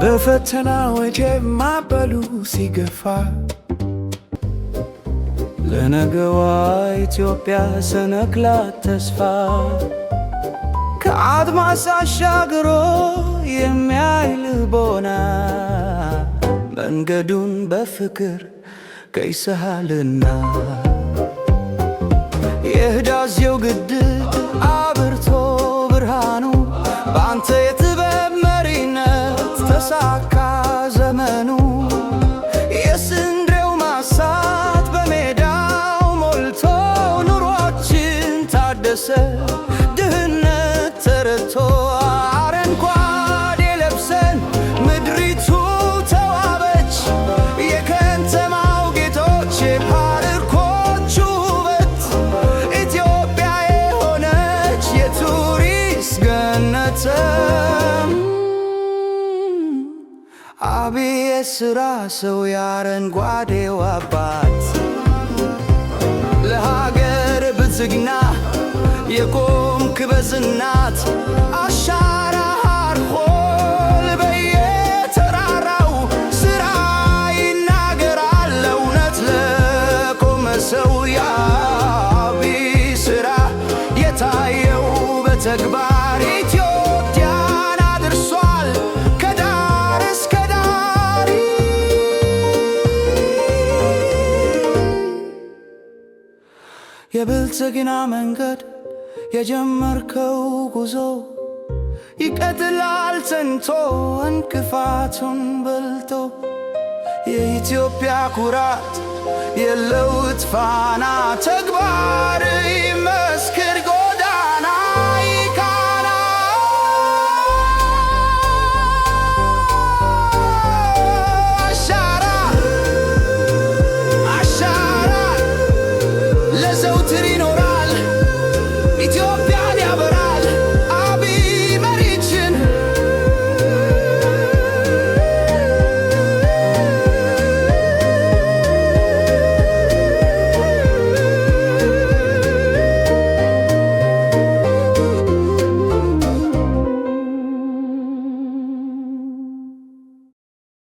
በፈተናዎች ማዕበሉ ሲገፋ ለነገዋ ኢትዮጵያ ሰነክላት ተስፋ ከአድማስ አሻግሮ የሚያይ ልቦና መንገዱን በፍቅር ቀይሰሃልና የህዳሴው ግድብ አብርቶ ብርሃኑ በአንተ የጥበብ መሪነት ተሳካ ዘመኑ። የስንዴው ማሳት በሜዳው ሞልቶ ኑሯችን ታደሰ ድህነት ተረቶ አረንጓዴ ለብሰን ምድሪቱ ተዋበች የከተማው ጌጦች የፓርኮቹ ውበት ኢትዮጵያ የሆነች የቱሪስት ገነት። አብይ የሥራ ሰው የአረንጓዴው አባት ለሀገር ብልጽግና የቆምክ በጽናት አሻራ አርፎል በየተራራው ሥራ ይናገራል እውነት ለቆመ ሰው። የአብይ ሥራ የታየው በተግባር ኢትዮጵያን አድርሷል ከዳር እስከ ዳር። የብልጽግና መንገድ የጀመርከው ጉዞ ይቀጥላል ጸንቶ እንቅፋቱን በልቶ። የኢትዮጵያ ኩራት የለውጥ ፋና ተግባር ይመስክር